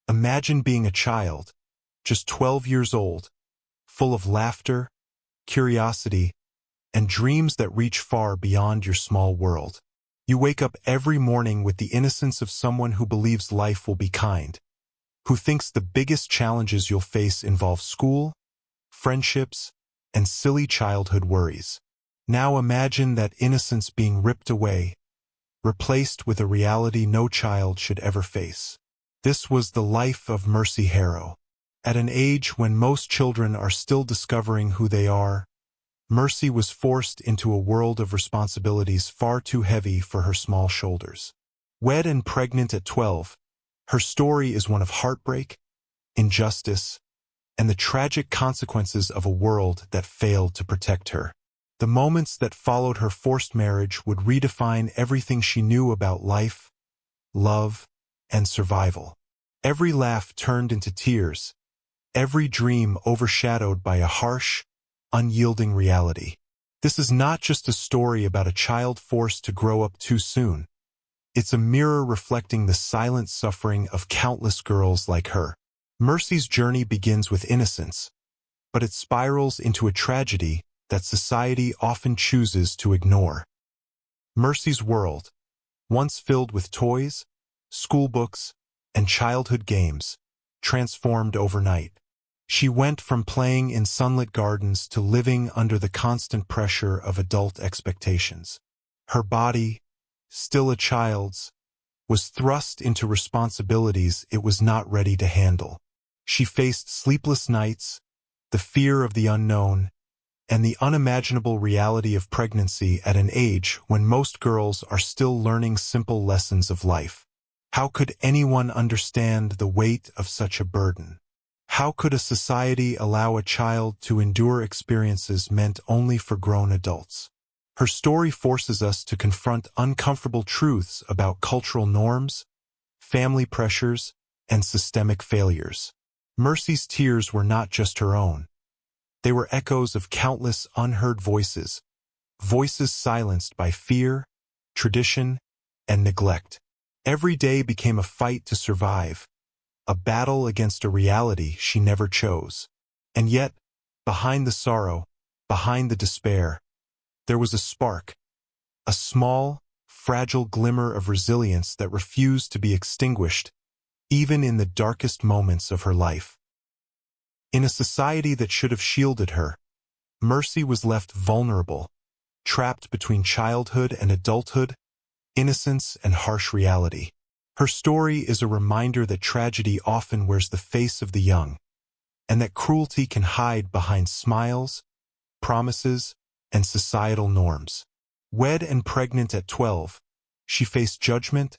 Imagine being a child, just 12 years old, full of laughter, curiosity, and dreams that reach far beyond your small world. You wake up every morning with the innocence of someone who believes life will be kind, who thinks the biggest challenges you'll face involve school, friendships, and silly childhood worries. Now imagine that innocence being ripped away, replaced with a reality no child should ever face. This was the life of Mercy Harrow. At an age when most children are still discovering who they are, Mercy was forced into a world of responsibilities far too heavy for her small shoulders. Wed and pregnant at 12, her story is one of heartbreak, injustice, and the tragic consequences of a world that failed to protect her. The moments that followed her forced marriage would redefine everything she knew about life, love, and survival. Every laugh turned into tears, every dream overshadowed by a harsh, unyielding reality. This is not just a story about a child forced to grow up too soon. It's a mirror reflecting the silent suffering of countless girls like her. Mercy's journey begins with innocence, but it spirals into a tragedy that society often chooses to ignore. Mercy's world, once filled with toys, school books, and childhood games, transformed overnight. She went from playing in sunlit gardens to living under the constant pressure of adult expectations. Her body, still a child's, was thrust into responsibilities it was not ready to handle. She faced sleepless nights, the fear of the unknown, and the unimaginable reality of pregnancy at an age when most girls are still learning simple lessons of life. How could anyone understand the weight of such a burden? How could a society allow a child to endure experiences meant only for grown adults? Her story forces us to confront uncomfortable truths about cultural norms, family pressures, and systemic failures. Mercy's tears were not just her own. They were echoes of countless unheard voices, voices silenced by fear, tradition, and neglect. Every day became a fight to survive, a battle against a reality she never chose. And yet, behind the sorrow, behind the despair, there was a spark, a small, fragile glimmer of resilience that refused to be extinguished, even in the darkest moments of her life. In a society that should have shielded her, Mercy was left vulnerable, trapped between childhood and adulthood, innocence and harsh reality. Her story is a reminder that tragedy often wears the face of the young, and that cruelty can hide behind smiles, promises, and societal norms. Wed and pregnant at 12, she faced judgment,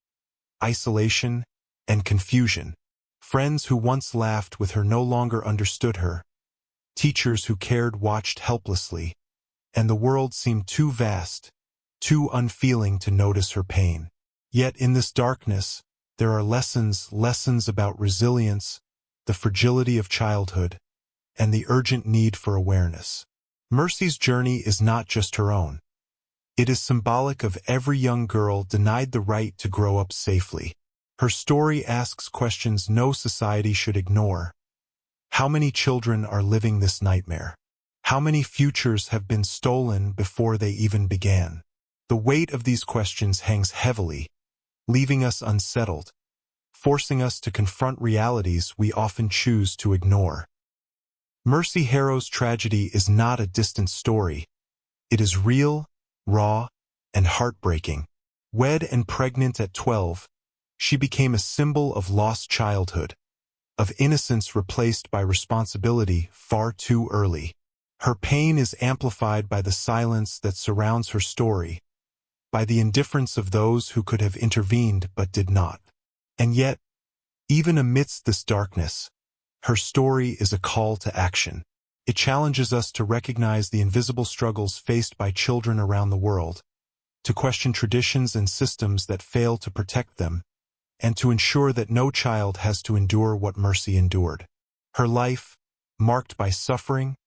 isolation, and confusion. Friends who once laughed with her no longer understood her. Teachers who cared watched helplessly, and the world seemed too vast, too unfeeling to notice her pain. Yet in this darkness, there are lessons about resilience, the fragility of childhood, and the urgent need for awareness. Mercy's journey is not just her own. It is symbolic of every young girl denied the right to grow up safely. Her story asks questions no society should ignore. How many children are living this nightmare? How many futures have been stolen before they even began? The weight of these questions hangs heavily, leaving us unsettled, forcing us to confront realities we often choose to ignore. Mercy Harrow's tragedy is not a distant story. It is real, raw, and heartbreaking. Wed and pregnant at 12, she became a symbol of lost childhood, of innocence replaced by responsibility far too early. Her pain is amplified by the silence that surrounds her story, by the indifference of those who could have intervened but did not. And yet, even amidst this darkness, her story is a call to action. It challenges us to recognize the invisible struggles faced by children around the world, to question traditions and systems that fail to protect them, and to ensure that no child has to endure what Mercy endured. Her life, marked by suffering,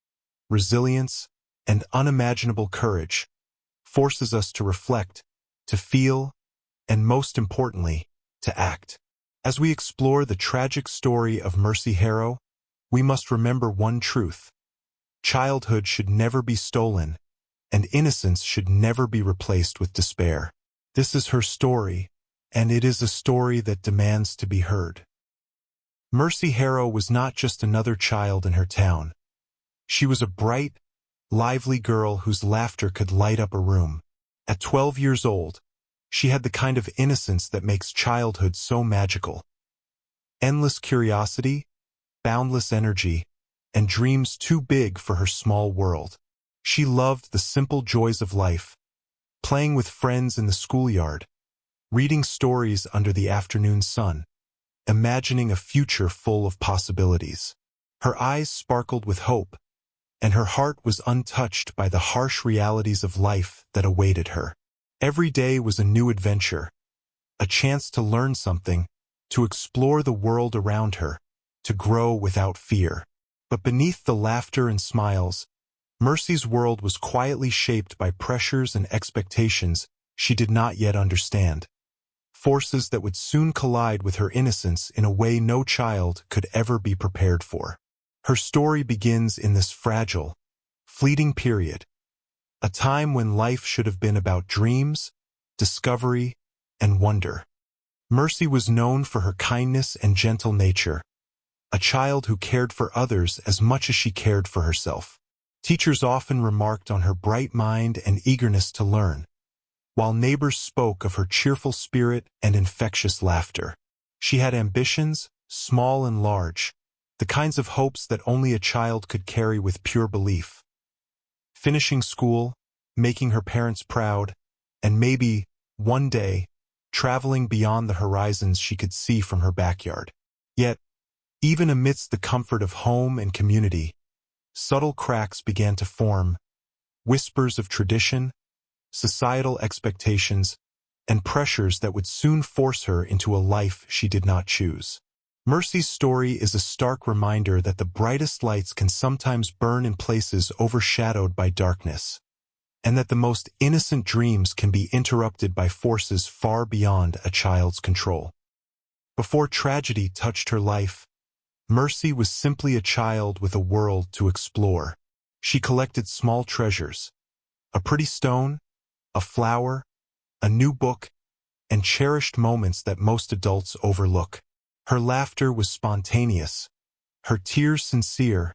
resilience, and unimaginable courage, forces us to reflect, to feel, and most importantly, to act. As we explore the tragic story of Mercy Harrow, we must remember one truth. Childhood should never be stolen, and innocence should never be replaced with despair. This is her story, and it is a story that demands to be heard. Mercy Harrow was not just another child in her town. She was a bright, lively girl whose laughter could light up a room. At 12 years old, she had the kind of innocence that makes childhood so magical. Endless curiosity, boundless energy, and dreams too big for her small world. She loved the simple joys of life, playing with friends in the schoolyard, reading stories under the afternoon sun, imagining a future full of possibilities. Her eyes sparkled with hope, and her heart was untouched by the harsh realities of life that awaited her. Every day was a new adventure, a chance to learn something, to explore the world around her, to grow without fear. But beneath the laughter and smiles, Mercy's world was quietly shaped by pressures and expectations she did not yet understand. Forces that would soon collide with her innocence in a way no child could ever be prepared for. Her story begins in this fragile, fleeting period, a time when life should have been about dreams, discovery, and wonder. Mercy was known for her kindness and gentle nature, a child who cared for others as much as she cared for herself. Teachers often remarked on her bright mind and eagerness to learn, while neighbors spoke of her cheerful spirit and infectious laughter. She had ambitions, small and large, the kinds of hopes that only a child could carry with pure belief. Finishing school, making her parents proud, and maybe, one day, traveling beyond the horizons she could see from her backyard. Yet, even amidst the comfort of home and community, subtle cracks began to form, whispers of tradition, societal expectations, and pressures that would soon force her into a life she did not choose. Mercy's story is a stark reminder that the brightest lights can sometimes burn in places overshadowed by darkness, and that the most innocent dreams can be interrupted by forces far beyond a child's control. Before tragedy touched her life, Mercy was simply a child with a world to explore. She collected small treasures, a pretty stone, a flower, a new book, and cherished moments that most adults overlook. Her laughter was spontaneous, her tears sincere,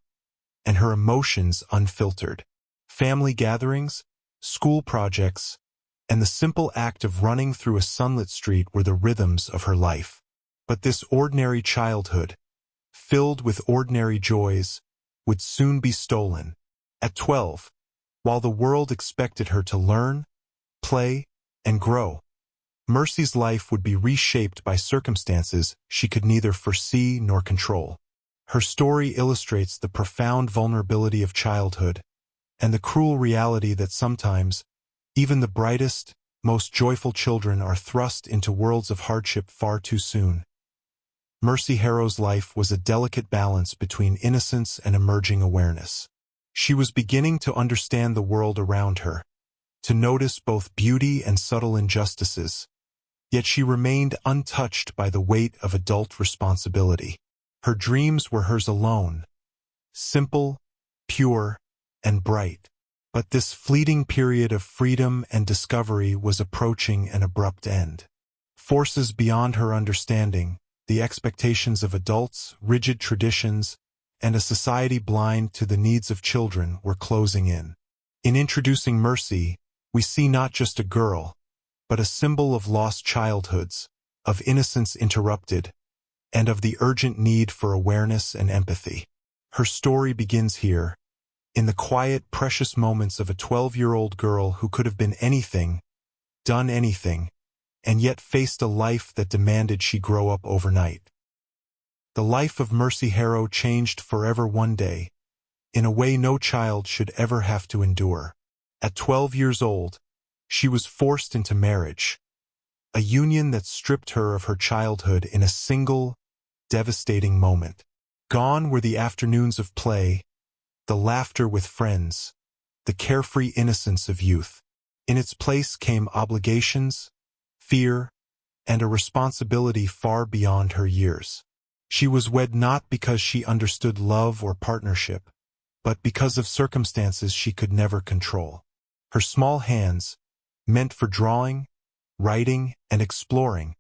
and her emotions unfiltered. Family gatherings, school projects, and the simple act of running through a sunlit street were the rhythms of her life. But this ordinary childhood, filled with ordinary joys, would soon be stolen. At 12, while the world expected her to learn, play, and grow, Mercy's life would be reshaped by circumstances she could neither foresee nor control. Her story illustrates the profound vulnerability of childhood and the cruel reality that sometimes, even the brightest, most joyful children are thrust into worlds of hardship far too soon. Mercy Harrow's life was a delicate balance between innocence and emerging awareness. She was beginning to understand the world around her, to notice both beauty and subtle injustices, yet she remained untouched by the weight of adult responsibility. Her dreams were hers alone, simple, pure, and bright. But this fleeting period of freedom and discovery was approaching an abrupt end. Forces beyond her understanding, the expectations of adults, rigid traditions, and a society blind to the needs of children were closing in. In introducing Mercy, we see not just a girl, but a symbol of lost childhoods, of innocence interrupted, and of the urgent need for awareness and empathy. Her story begins here, in the quiet, precious moments of a 12-year-old girl who could have been anything, done anything, and yet faced a life that demanded she grow up overnight. The life of Mercy Harrow changed forever one day, in a way no child should ever have to endure. At 12 years old, she was forced into marriage, a union that stripped her of her childhood in a single, devastating moment. Gone were the afternoons of play, the laughter with friends, the carefree innocence of youth. In its place came obligations, fear, and a responsibility far beyond her years. She was wed not because she understood love or partnership, but because of circumstances she could never control. Her small hands, meant for drawing, writing, and exploring,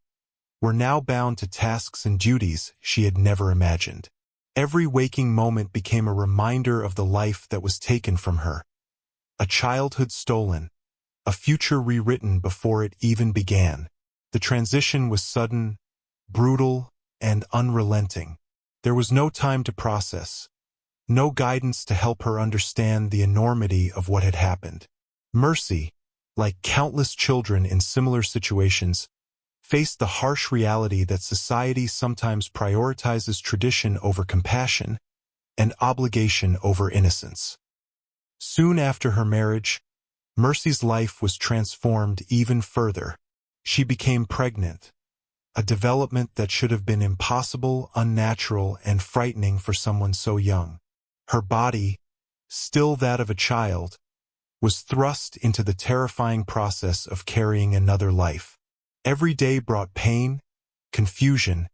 were now bound to tasks and duties she had never imagined. Every waking moment became a reminder of the life that was taken from her, a childhood stolen, a future rewritten before it even began. The transition was sudden, brutal, and unrelenting. There was no time to process, no guidance to help her understand the enormity of what had happened. Mercy, like countless children in similar situations, faced the harsh reality that society sometimes prioritizes tradition over compassion and obligation over innocence. Soon after her marriage, Mercy's life was transformed even further. She became pregnant, a development that should have been impossible, unnatural, and frightening for someone so young. Her body, still that of a child, was thrust into the terrifying process of carrying another life. Every day brought pain, confusion,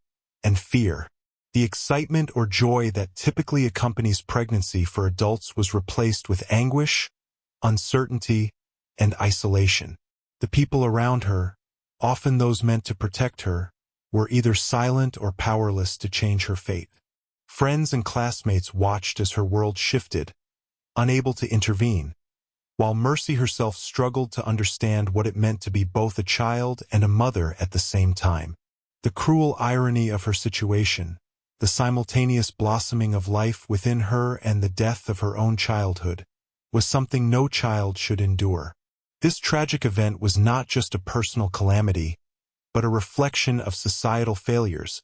and fear. The excitement or joy that typically accompanies pregnancy for adults was replaced with anguish, uncertainty, and isolation. The people around her, often those meant to protect her, were either silent or powerless to change her fate. Friends and classmates watched as her world shifted, unable to intervene, while Mercy herself struggled to understand what it meant to be both a child and a mother at the same time. The cruel irony of her situation, the simultaneous blossoming of life within her and the death of her own childhood, was something no child should endure. This tragic event was not just a personal calamity, but a reflection of societal failures,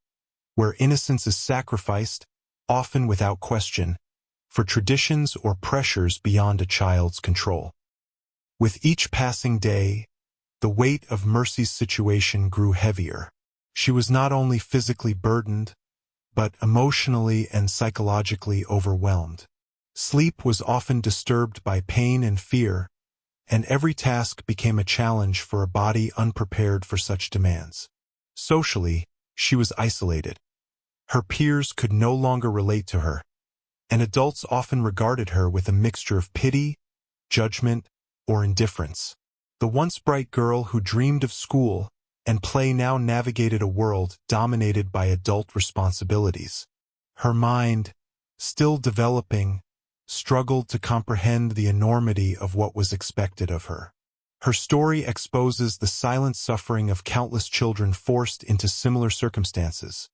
where innocence is sacrificed, often without question, for traditions or pressures beyond a child's control. With each passing day, the weight of Mercy's situation grew heavier. She was not only physically burdened, but emotionally and psychologically overwhelmed. Sleep was often disturbed by pain and fear, and every task became a challenge for a body unprepared for such demands. Socially, she was isolated. Her peers could no longer relate to her, and adults often regarded her with a mixture of pity, judgment, or indifference. The once bright girl who dreamed of school and play now navigated a world dominated by adult responsibilities. Her mind, still developing, struggled to comprehend the enormity of what was expected of her. Her story exposes the silent suffering of countless children forced into similar circumstances.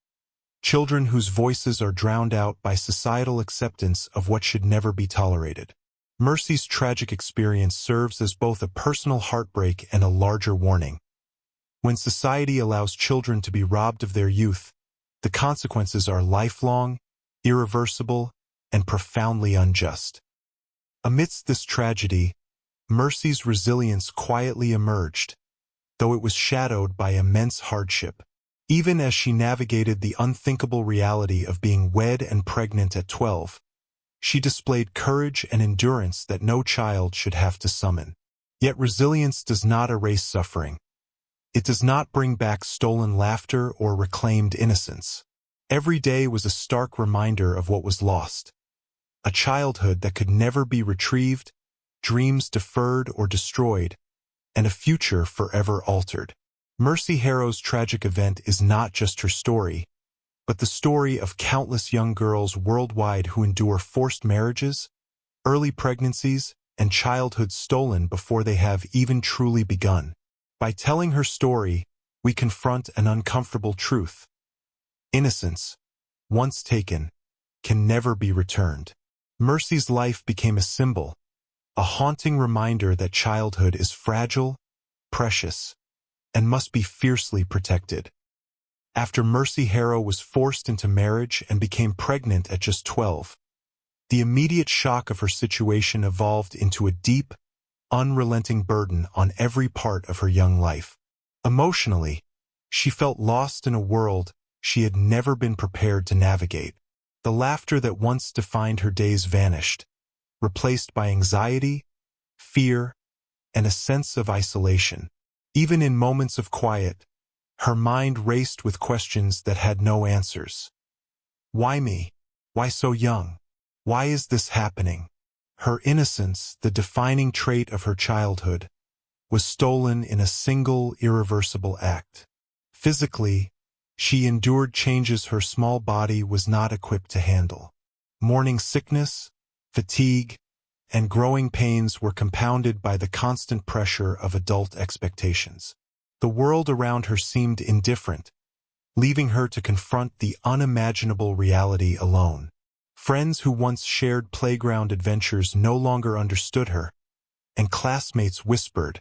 Children whose voices are drowned out by societal acceptance of what should never be tolerated. Mercy's tragic experience serves as both a personal heartbreak and a larger warning. When society allows children to be robbed of their youth, the consequences are lifelong, irreversible, and profoundly unjust. Amidst this tragedy, Mercy's resilience quietly emerged, though it was shadowed by immense hardship. Even as she navigated the unthinkable reality of being wed and pregnant at 12, she displayed courage and endurance that no child should have to summon. Yet resilience does not erase suffering. It does not bring back stolen laughter or reclaimed innocence. Every day was a stark reminder of what was lost. A childhood that could never be retrieved, dreams deferred or destroyed, and a future forever altered. Mercy Harrow's tragic event is not just her story, but the story of countless young girls worldwide who endure forced marriages, early pregnancies, and childhood stolen before they have even truly begun. By telling her story, we confront an uncomfortable truth. Innocence, once taken, can never be returned. Mercy's life became a symbol, a haunting reminder that childhood is fragile, precious, and must be fiercely protected. After Mercy Harrow was forced into marriage and became pregnant at just 12, the immediate shock of her situation evolved into a deep, unrelenting burden on every part of her young life. Emotionally, she felt lost in a world she had never been prepared to navigate. The laughter that once defined her days vanished, replaced by anxiety, fear, and a sense of isolation. Even in moments of quiet, Her mind raced with questions that had no answers. Why me? Why so young? Why is this happening? Her innocence, the defining trait of her childhood, was stolen in a single irreversible act. Physically, she endured changes her small body was not equipped to handle. Morning sickness, fatigue, and growing pains were compounded by the constant pressure of adult expectations. The world around her seemed indifferent, leaving her to confront the unimaginable reality alone. Friends who once shared playground adventures no longer understood her, and classmates whispered,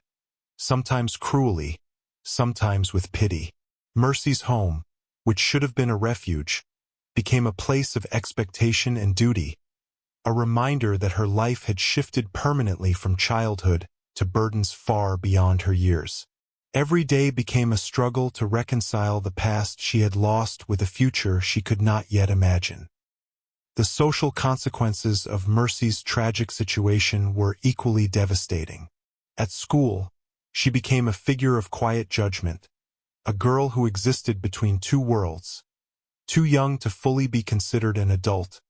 sometimes cruelly, sometimes with pity. Mercy's home, which should have been a refuge, became a place of expectation and duty, a reminder that her life had shifted permanently from childhood to burdens far beyond her years. Every day became a struggle to reconcile the past she had lost with a future she could not yet imagine. The social consequences of Mercy's tragic situation were equally devastating. At school, she became a figure of quiet judgment, a girl who existed between two worlds, too young to fully be considered an adult,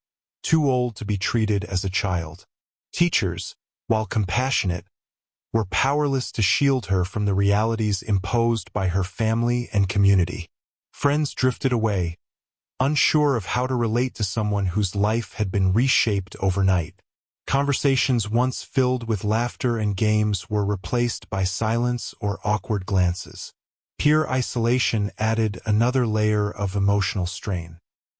too old to be treated as a child. Teachers, while compassionate, were powerless to shield her from the realities imposed by her family and community. Friends drifted away, unsure of how to relate to someone whose life had been reshaped overnight. Conversations once filled with laughter and games were replaced by silence or awkward glances. Peer isolation added another layer of emotional strain.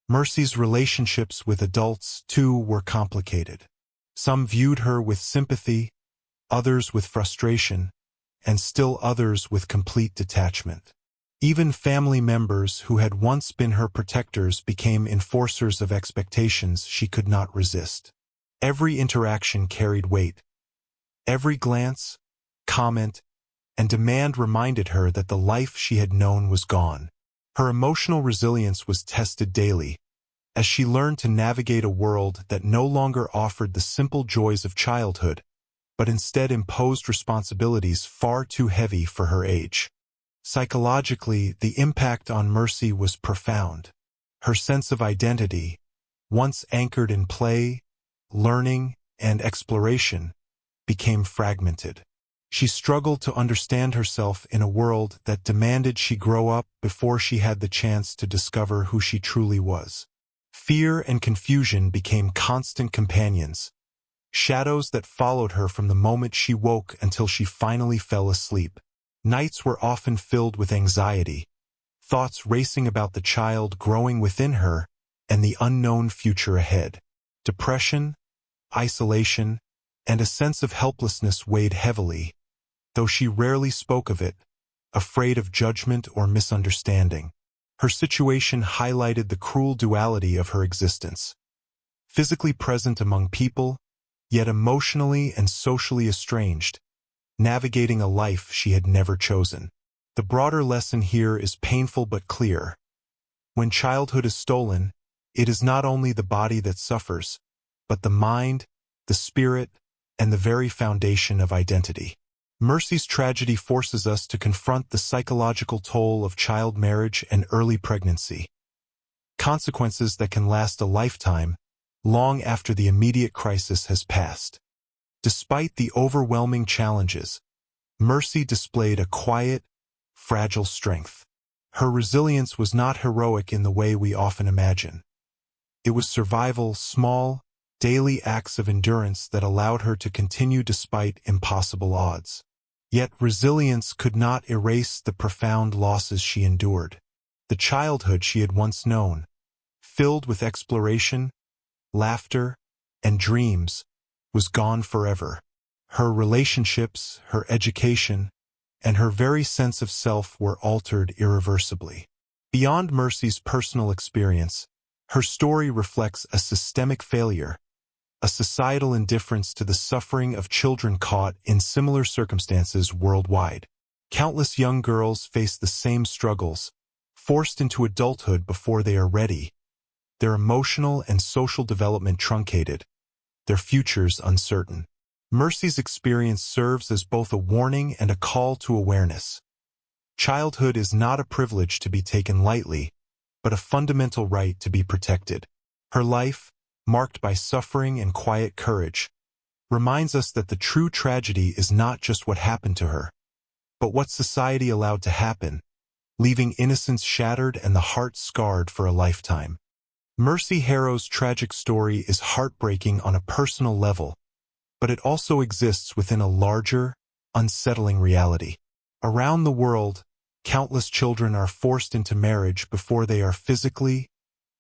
Mercy's relationships with adults, too, were complicated. Some viewed her with sympathy, others with frustration, and still others with complete detachment. Even family members who had once been her protectors became enforcers of expectations she could not resist. Every interaction carried weight. Every glance, comment, and demand reminded her that the life she had known was gone. Her emotional resilience was tested daily, as she learned to navigate a world that no longer offered the simple joys of childhood, but instead imposed responsibilities far too heavy for her age. Psychologically, the impact on Mercy was profound. Her sense of identity, once anchored in play, learning, and exploration, became fragmented. She struggled to understand herself in a world that demanded she grow up before she had the chance to discover who she truly was. Fear and confusion became constant companions, shadows that followed her from the moment she woke until she finally fell asleep. Nights were often filled with anxiety, thoughts racing about the child growing within her and the unknown future ahead. Depression, isolation, and a sense of helplessness weighed heavily, though she rarely spoke of it, afraid of judgment or misunderstanding. Her situation highlighted the cruel duality of her existence. Physically present among people, yet emotionally and socially estranged, navigating a life she had never chosen. The broader lesson here is painful but clear. When childhood is stolen, it is not only the body that suffers, but the mind, the spirit, and the very foundation of identity. Mercy's tragedy forces us to confront the psychological toll of child marriage and early pregnancy, consequences that can last a lifetime, long after the immediate crisis has passed. Despite the overwhelming challenges, Mercy displayed a quiet, fragile strength. Her resilience was not heroic in the way we often imagine. It was survival, small, daily acts of endurance that allowed her to continue despite impossible odds. Yet resilience could not erase the profound losses she endured. The childhood she had once known, filled with exploration, laughter, and dreams, was gone forever. Her relationships, her education, and her very sense of self were altered irreversibly. Beyond Mercy's personal experience, her story reflects a systemic failure, a societal indifference to the suffering of children caught in similar circumstances worldwide. Countless young girls face the same struggles, forced into adulthood before they are ready, their emotional and social development truncated, their futures uncertain. Mercy's experience serves as both a warning and a call to awareness. Childhood is not a privilege to be taken lightly, but a fundamental right to be protected. Her life, marked by suffering and quiet courage, reminds us that the true tragedy is not just what happened to her, but what society allowed to happen, leaving innocence shattered and the heart scarred for a lifetime. Mercy Harrow's tragic story is heartbreaking on a personal level, but it also exists within a larger, unsettling reality. Around the world, countless children are forced into marriage before they are physically,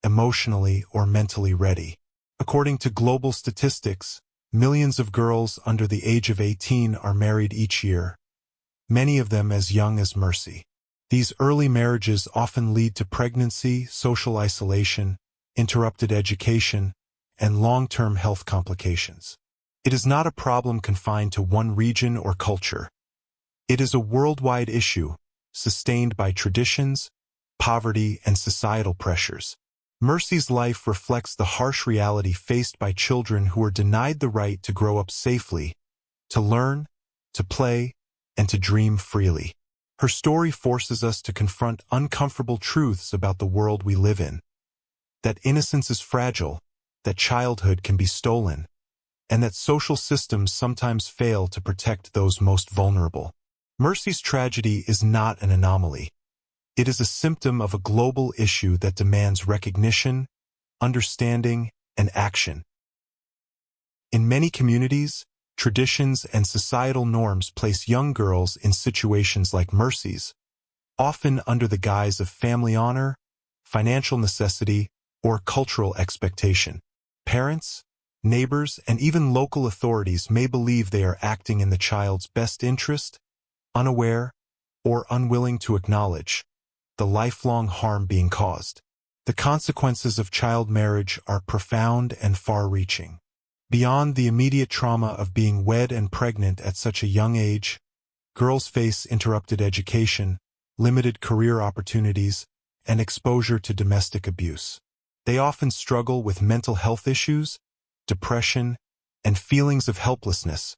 emotionally, or mentally ready. According to global statistics, millions of girls under the age of 18 are married each year, many of them as young as Mercy. These early marriages often lead to pregnancy, social isolation, interrupted education, and long-term health complications. It is not a problem confined to one region or culture. It is a worldwide issue, sustained by traditions, poverty, and societal pressures. Mercy's life reflects the harsh reality faced by children who are denied the right to grow up safely, to learn, to play, and to dream freely. Her story forces us to confront uncomfortable truths about the world we live in. That innocence is fragile, that childhood can be stolen, and that social systems sometimes fail to protect those most vulnerable. Mercy's tragedy is not an anomaly. It is a symptom of a global issue that demands recognition, understanding, and action. In many communities, traditions and societal norms place young girls in situations like Mercy's, often under the guise of family honor, financial necessity, or cultural expectation. Parents, neighbors, and even local authorities may believe they are acting in the child's best interest, unaware, or unwilling to acknowledge the lifelong harm being caused. The consequences of child marriage are profound and far-reaching. Beyond the immediate trauma of being wed and pregnant at such a young age, girls face interrupted education, limited career opportunities, and exposure to domestic abuse. They often struggle with mental health issues, depression, and feelings of helplessness,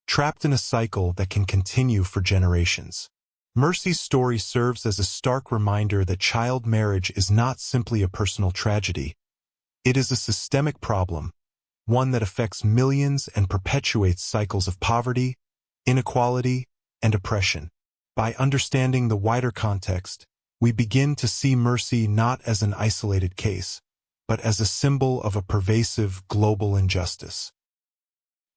trapped in a cycle that can continue for generations. Mercy's story serves as a stark reminder that child marriage is not simply a personal tragedy. It is a systemic problem, one that affects millions and perpetuates cycles of poverty, inequality, and oppression. By understanding the wider context, we begin to see Mercy not as an isolated case, but as a symbol of a pervasive global injustice.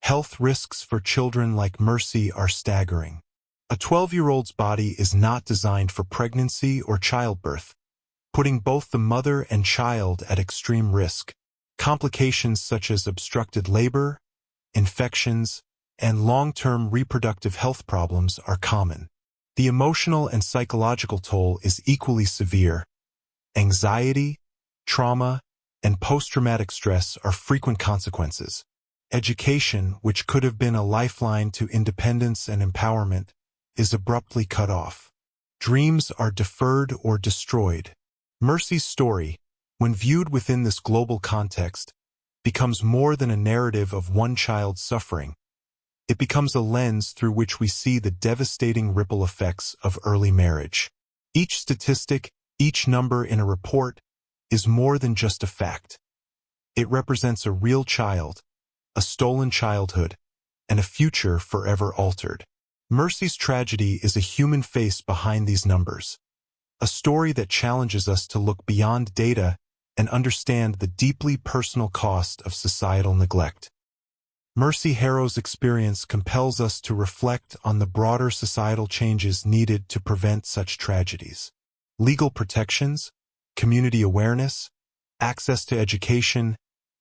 Health risks for children like Mercy are staggering. A 12-year-old's body is not designed for pregnancy or childbirth, putting both the mother and child at extreme risk. Complications such as obstructed labor, infections, and long-term reproductive health problems are common. The emotional and psychological toll is equally severe. Anxiety, trauma, and post-traumatic stress are frequent consequences. Education, which could have been a lifeline to independence and empowerment, is abruptly cut off. Dreams are deferred or destroyed. Mercy's story, when viewed within this global context, becomes more than a narrative of one child's suffering. It becomes a lens through which we see the devastating ripple effects of early marriage. Each statistic, each number in a report, is more than just a fact. It represents a real child, a stolen childhood, and a future forever altered. Mercy's tragedy is a human face behind these numbers, a story that challenges us to look beyond data and understand the deeply personal cost of societal neglect. Mercy Harrow's experience compels us to reflect on the broader societal changes needed to prevent such tragedies. Legal protections, community awareness, access to education,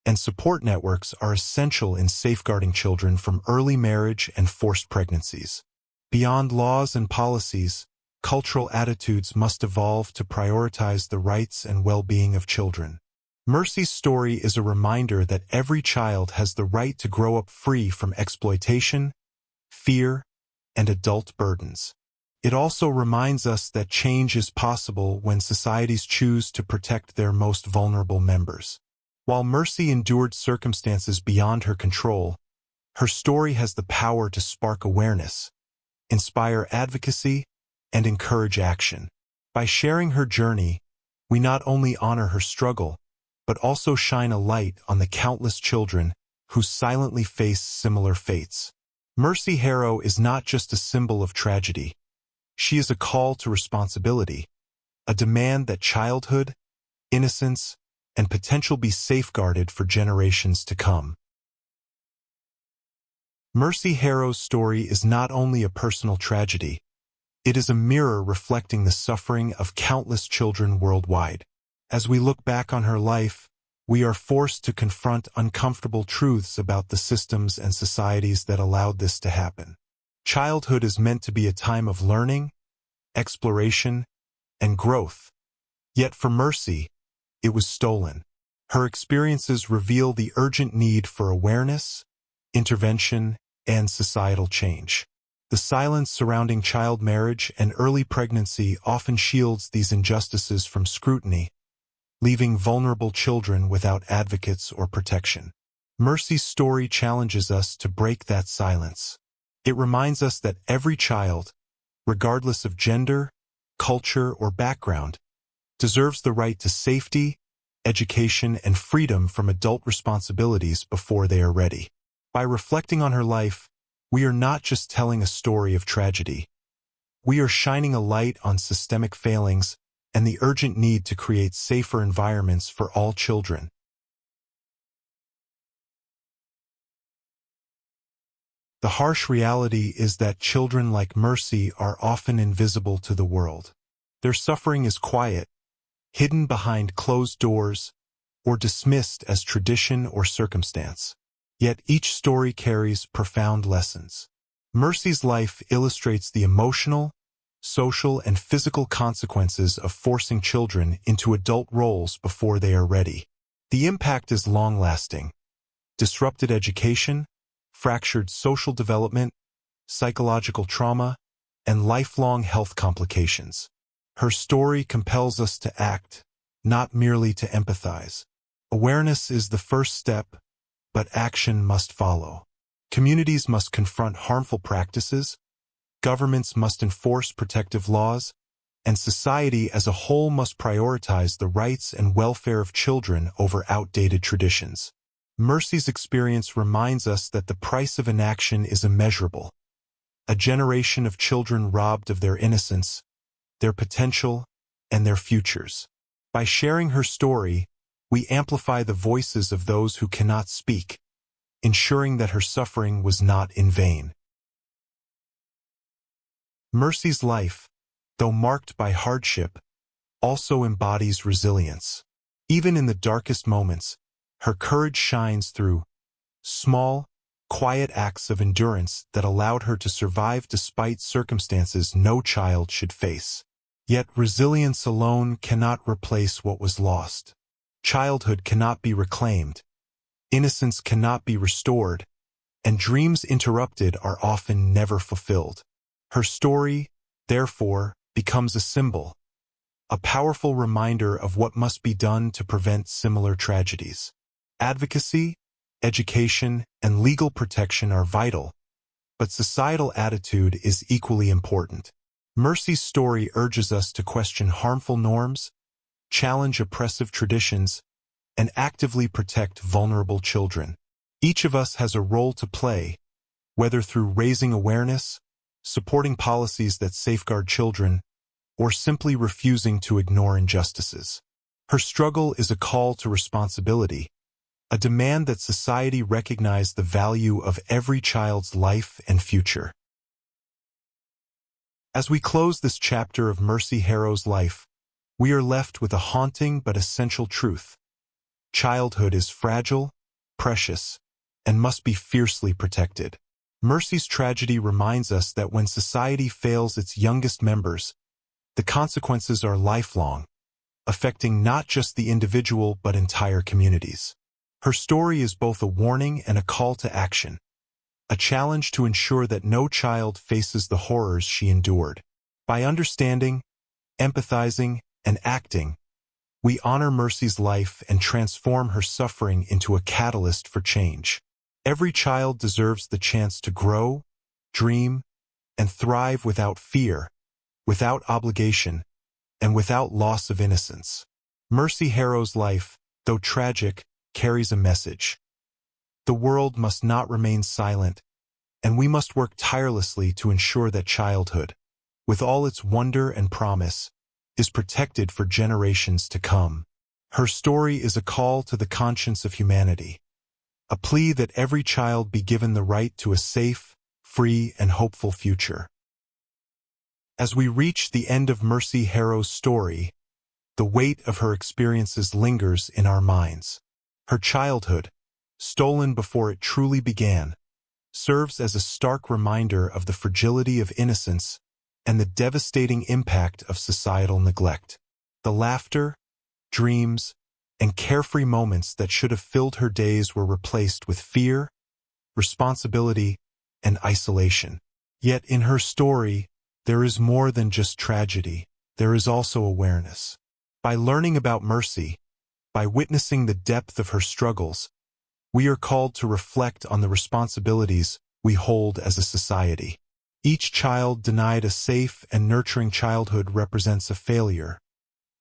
and support networks are essential in safeguarding children from early marriage and forced pregnancies. Beyond laws and policies, cultural attitudes must evolve to prioritize the rights and well-being of children. Mercy's story is a reminder that every child has the right to grow up free from exploitation, fear, and adult burdens. It also reminds us that change is possible when societies choose to protect their most vulnerable members. While Mercy endured circumstances beyond her control, her story has the power to spark awareness, inspire advocacy, and encourage action. By sharing her journey, we not only honor her struggle, but also shine a light on the countless children who silently face similar fates. Mercy Harrow is not just a symbol of tragedy. She is a call to responsibility, a demand that childhood, innocence, and potential be safeguarded for generations to come. Mercy Harrow's story is not only a personal tragedy, it is a mirror reflecting the suffering of countless children worldwide. As we look back on her life, we are forced to confront uncomfortable truths about the systems and societies that allowed this to happen. Childhood is meant to be a time of learning, exploration, and growth. Yet for Mercy, it was stolen. Her experiences reveal the urgent need for awareness, intervention, and societal change. The silence surrounding child marriage and early pregnancy often shields these injustices from scrutiny, leaving vulnerable children without advocates or protection. Mercy's story challenges us to break that silence. It reminds us that every child, regardless of gender, culture, or background, deserves the right to safety, education, and freedom from adult responsibilities before they are ready. By reflecting on her life, we are not just telling a story of tragedy. We are shining a light on systemic failings and the urgent need to create safer environments for all children. The harsh reality is that children like Mercy are often invisible to the world. Their suffering is quiet, hidden behind closed doors, or dismissed as tradition or circumstance. Yet each story carries profound lessons. Mercy's life illustrates the emotional, social, and physical consequences of forcing children into adult roles before they are ready. The impact is long-lasting. Disrupted education, fractured social development, psychological trauma, and lifelong health complications. Her story compels us to act, not merely to empathize. Awareness is the first step, but action must follow. Communities must confront harmful practices, governments must enforce protective laws, and society as a whole must prioritize the rights and welfare of children over outdated traditions. Mercy's experience reminds us that the price of inaction is immeasurable. A generation of children robbed of their innocence, their potential, and their futures. By sharing her story, we amplify the voices of those who cannot speak, ensuring that her suffering was not in vain. Mercy's life, though marked by hardship, also embodies resilience. Even in the darkest moments, her courage shines through small, quiet acts of endurance that allowed her to survive despite circumstances no child should face. Yet resilience alone cannot replace what was lost. Childhood cannot be reclaimed, innocence cannot be restored, and dreams interrupted are often never fulfilled. Her story, therefore, becomes a symbol, a powerful reminder of what must be done to prevent similar tragedies. Advocacy, education, and legal protection are vital, but societal attitude is equally important. Mercy's story urges us to question harmful norms, challenge oppressive traditions, and actively protect vulnerable children. Each of us has a role to play, whether through raising awareness, supporting policies that safeguard children, or simply refusing to ignore injustices. Her struggle is a call to responsibility, a demand that society recognize the value of every child's life and future. As we close this chapter of Mercy Harrow's life, we are left with a haunting but essential truth. Childhood is fragile, precious, and must be fiercely protected. Mercy's tragedy reminds us that when society fails its youngest members, the consequences are lifelong, affecting not just the individual but entire communities. Her story is both a warning and a call to action, a challenge to ensure that no child faces the horrors she endured. By understanding, empathizing, and acting, we honor Mercy's life and transform her suffering into a catalyst for change. Every child deserves the chance to grow, dream, and thrive without fear, without obligation, and without loss of innocence. Mercy Harrow's life, though tragic, carries a message. The world must not remain silent, and we must work tirelessly to ensure that childhood, with all its wonder and promise, is protected for generations to come. Her story is a call to the conscience of humanity, a plea that every child be given the right to a safe, free, and hopeful future. As we reach the end of Mercy Harrow's story, the weight of her experiences lingers in our minds. Her childhood, stolen before it truly began, serves as a stark reminder of the fragility of innocence and the devastating impact of societal neglect. The laughter, dreams, and carefree moments that should have filled her days were replaced with fear, responsibility, and isolation. Yet in her story, there is more than just tragedy. There is also awareness. By learning about Mercy, by witnessing the depth of her struggles, we are called to reflect on the responsibilities we hold as a society. Each child denied a safe and nurturing childhood represents a failure,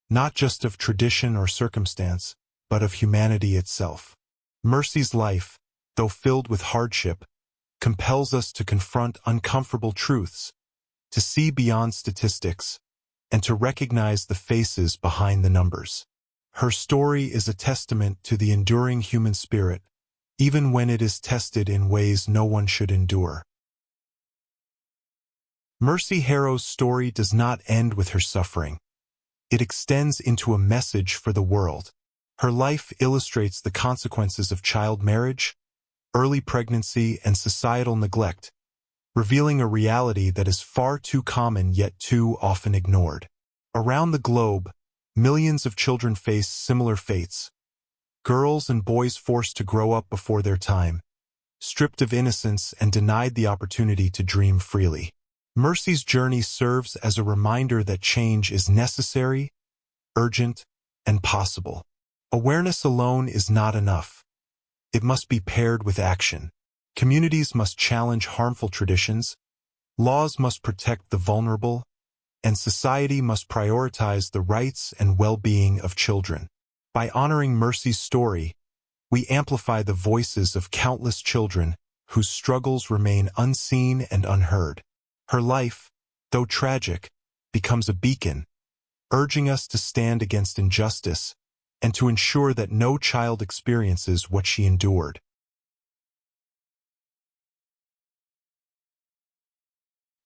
not just of tradition or circumstance, but of humanity itself. Mercy's life, though filled with hardship, compels us to confront uncomfortable truths, to see beyond statistics, and to recognize the faces behind the numbers. Her story is a testament to the enduring human spirit, even when it is tested in ways no one should endure. Mercy Harrow's story does not end with her suffering. It extends into a message for the world. Her life illustrates the consequences of child marriage, early pregnancy, and societal neglect, revealing a reality that is far too common yet too often ignored. Around the globe, millions of children face similar fates. Girls and boys forced to grow up before their time, stripped of innocence and denied the opportunity to dream freely. Mercy's journey serves as a reminder that change is necessary, urgent, and possible. Awareness alone is not enough. It must be paired with action. Communities must challenge harmful traditions, laws must protect the vulnerable, and society must prioritize the rights and well-being of children. By honoring Mercy's story, we amplify the voices of countless children whose struggles remain unseen and unheard. Her life, though tragic, becomes a beacon, urging us to stand against injustice and to ensure that no child experiences what she endured.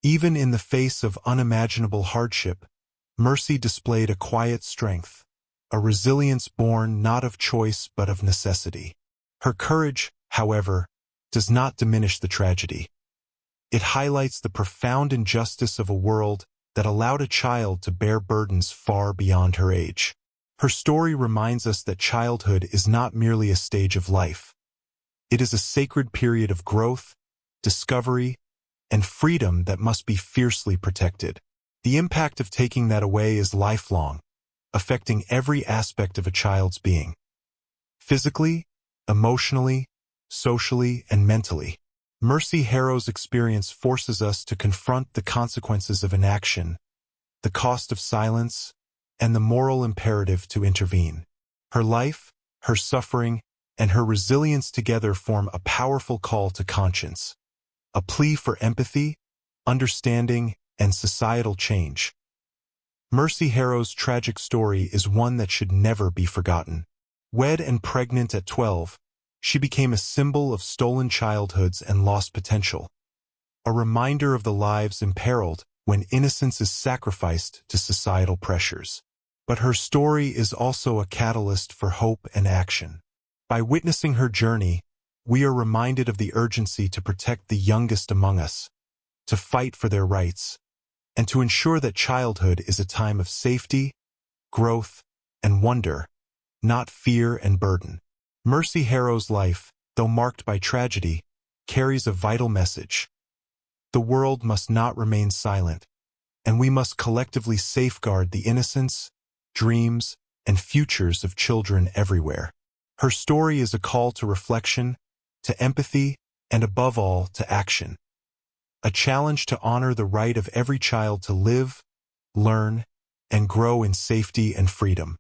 Even in the face of unimaginable hardship, Mercy displayed a quiet strength, a resilience born not of choice but of necessity. Her courage, however, does not diminish the tragedy. It highlights the profound injustice of a world that allowed a child to bear burdens far beyond her age. Her story reminds us that childhood is not merely a stage of life. It is a sacred period of growth, discovery, and freedom that must be fiercely protected. The impact of taking that away is lifelong, affecting every aspect of a child's being. Physically, emotionally, socially, and mentally. Mercy Harrow's experience forces us to confront the consequences of inaction, the cost of silence, and the moral imperative to intervene. Her life, her suffering, and her resilience together form a powerful call to conscience, a plea for empathy, understanding, and societal change. Mercy Harrow's tragic story is one that should never be forgotten. Wed and pregnant at 12, she became a symbol of stolen childhoods and lost potential, a reminder of the lives imperiled when innocence is sacrificed to societal pressures. But her story is also a catalyst for hope and action. By witnessing her journey, we are reminded of the urgency to protect the youngest among us, to fight for their rights, and to ensure that childhood is a time of safety, growth, and wonder, not fear and burden. Mercy Harrow's life, though marked by tragedy, carries a vital message. The world must not remain silent, and we must collectively safeguard the innocence, dreams, and futures of children everywhere. Her story is a call to reflection, to empathy, and above all, to action. A challenge to honor the right of every child to live, learn, and grow in safety and freedom.